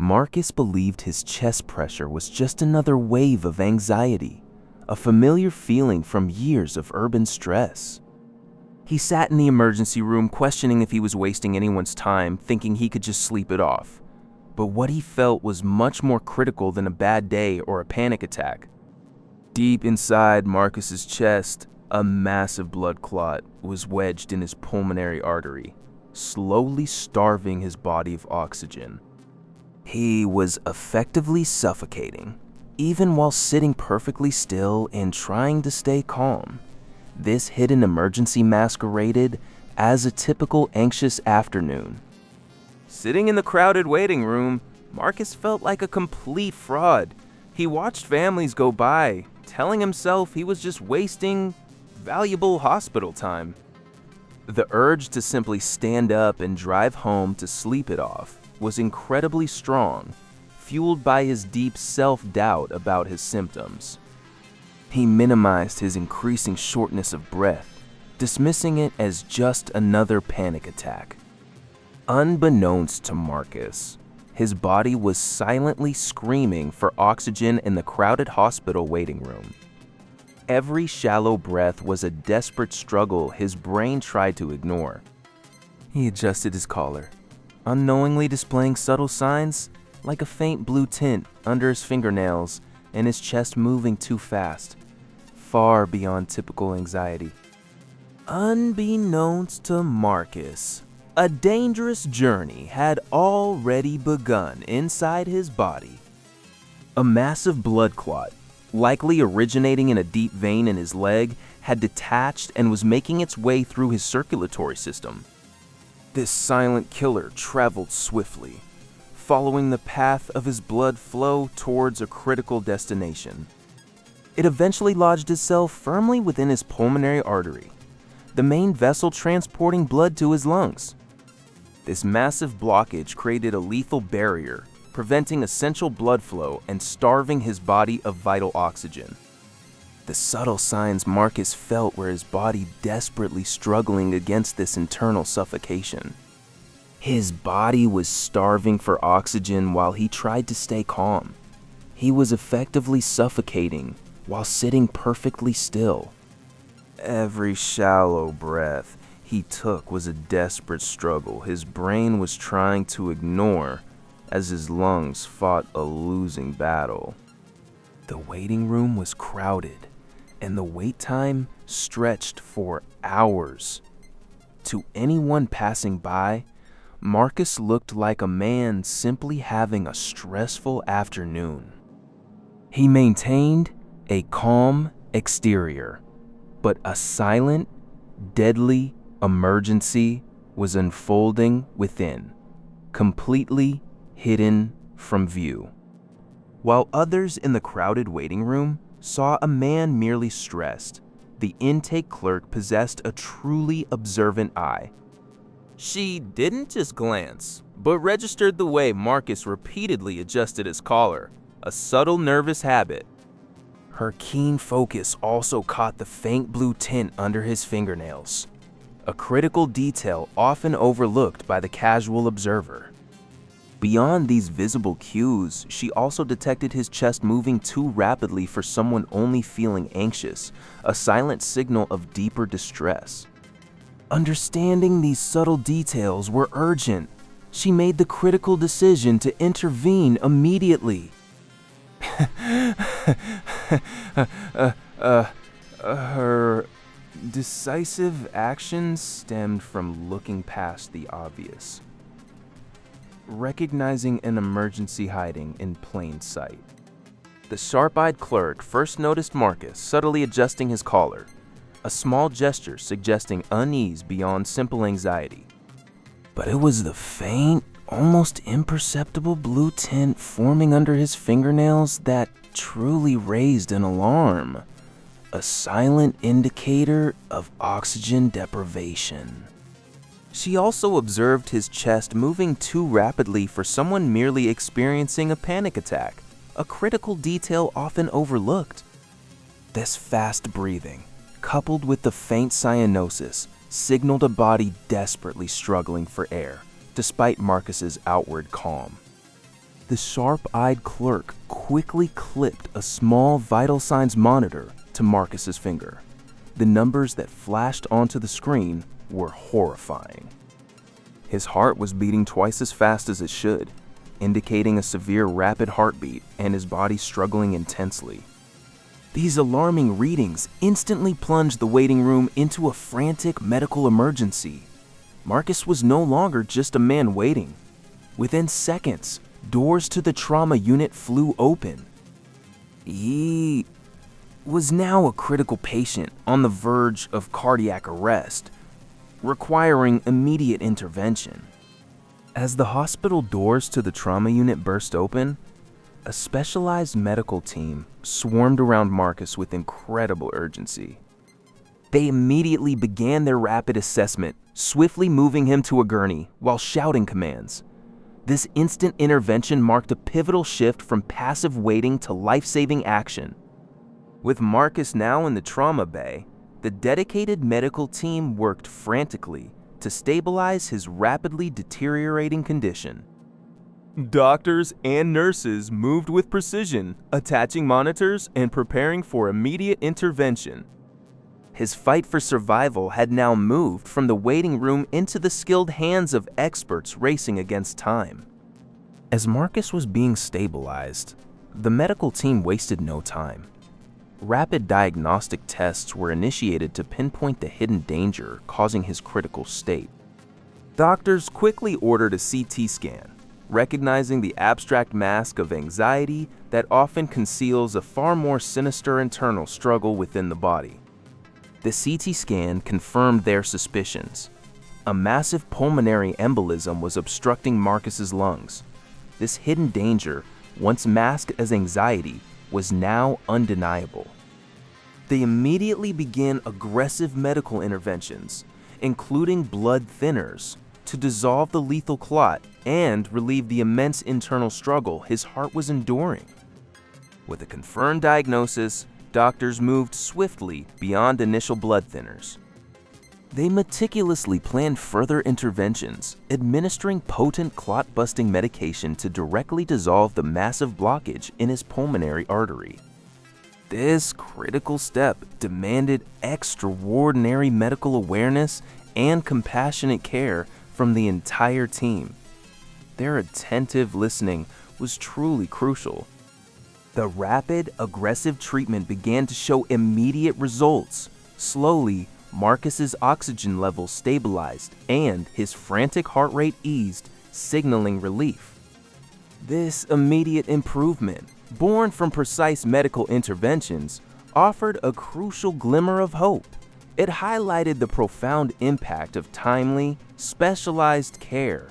Marcus believed his chest pressure was just another wave of anxiety, a familiar feeling from years of urban stress. He sat in the emergency room questioning if he was wasting anyone's time, thinking he could just sleep it off. But what he felt was much more critical than a bad day or a panic attack. Deep inside Marcus's chest, a massive blood clot was wedged in his pulmonary artery, slowly starving his body of oxygen. He was effectively suffocating, even while sitting perfectly still and trying to stay calm. This hidden emergency masqueraded as a typical anxious afternoon. Sitting in the crowded waiting room, Marcus felt like a complete fraud. He watched families go by, telling himself he was just wasting valuable hospital time. The urge to simply stand up and drive home to sleep it off was incredibly strong, fueled by his deep self-doubt about his symptoms. He minimized his increasing shortness of breath, dismissing it as just another panic attack. Unbeknownst to Marcus, his body was silently screaming for oxygen in the crowded hospital waiting room. Every shallow breath was a desperate struggle his brain tried to ignore. He adjusted his collar, unknowingly displaying subtle signs like a faint blue tint under his fingernails and his chest moving too fast, far beyond typical anxiety. Unbeknownst to Marcus, a dangerous journey had already begun inside his body. A massive blood clot, likely originating in a deep vein in his leg, had detached and was making its way through his circulatory system. This silent killer traveled swiftly, following the path of his blood flow towards a critical destination. It eventually lodged itself firmly within his pulmonary artery, the main vessel transporting blood to his lungs. This massive blockage created a lethal barrier, preventing essential blood flow and starving his body of vital oxygen. The subtle signs Marcus felt were his body desperately struggling against this internal suffocation. His body was starving for oxygen while he tried to stay calm. He was effectively suffocating while sitting perfectly still. Every shallow breath he took was a desperate struggle his brain was trying to ignore as his lungs fought a losing battle. The waiting room was crowded, and the wait time stretched for hours. To anyone passing by, Marcus looked like a man simply having a stressful afternoon. He maintained a calm exterior, but a silent, deadly emergency was unfolding within, completely hidden from view. While others in the crowded waiting room saw a man merely stressed, the intake clerk possessed a truly observant eye. She didn't just glance, but registered the way Marcus repeatedly adjusted his collar, a subtle nervous habit. Her keen focus also caught the faint blue tint under his fingernails, a critical detail often overlooked by the casual observer. Beyond these visible cues, she also detected his chest moving too rapidly for someone only feeling anxious, a silent signal of deeper distress. Understanding these subtle details were urgent. She made the critical decision to intervene immediately. Her decisive action stemmed from looking past the obvious, recognizing an emergency hiding in plain sight. The sharp-eyed clerk first noticed Marcus subtly adjusting his collar, a small gesture suggesting unease beyond simple anxiety. But it was the faint, almost imperceptible blue tint forming under his fingernails that truly raised an alarm, a silent indicator of oxygen deprivation. She also observed his chest moving too rapidly for someone merely experiencing a panic attack, a critical detail often overlooked. This fast breathing, coupled with the faint cyanosis, signaled a body desperately struggling for air, despite Marcus's outward calm. The sharp-eyed clerk quickly clipped a small vital signs monitor to Marcus's finger. The numbers that flashed onto the screen were horrifying. His heart was beating twice as fast as it should, indicating a severe rapid heartbeat and his body struggling intensely. These alarming readings instantly plunged the waiting room into a frantic medical emergency. Marcus was no longer just a man waiting. Within seconds, doors to the trauma unit flew open. He was now a critical patient on the verge of cardiac arrest, requiring immediate intervention. As the hospital doors to the trauma unit burst open, a specialized medical team swarmed around Marcus with incredible urgency. They immediately began their rapid assessment, swiftly moving him to a gurney while shouting commands. This instant intervention marked a pivotal shift from passive waiting to life-saving action. With Marcus now in the trauma bay, the dedicated medical team worked frantically to stabilize his rapidly deteriorating condition. Doctors and nurses moved with precision, attaching monitors and preparing for immediate intervention. His fight for survival had now moved from the waiting room into the skilled hands of experts racing against time. As Marcus was being stabilized, the medical team wasted no time. Rapid diagnostic tests were initiated to pinpoint the hidden danger causing his critical state. Doctors quickly ordered a CT scan, recognizing the abstract mask of anxiety that often conceals a far more sinister internal struggle within the body. The CT scan confirmed their suspicions. A massive pulmonary embolism was obstructing Marcus's lungs. This hidden danger, once masked as anxiety, was now undeniable. They immediately began aggressive medical interventions, including blood thinners, to dissolve the lethal clot and relieve the immense internal struggle his heart was enduring. With a confirmed diagnosis, doctors moved swiftly beyond initial blood thinners. They meticulously planned further interventions, administering potent clot-busting medication to directly dissolve the massive blockage in his pulmonary artery. This critical step demanded extraordinary medical awareness and compassionate care from the entire team. Their attentive listening was truly crucial. The rapid, aggressive treatment began to show immediate results. Slowly, Marcus's oxygen levels stabilized and his frantic heart rate eased, signaling relief. This immediate improvement, born from precise medical interventions, offered a crucial glimmer of hope. It highlighted the profound impact of timely, specialized care.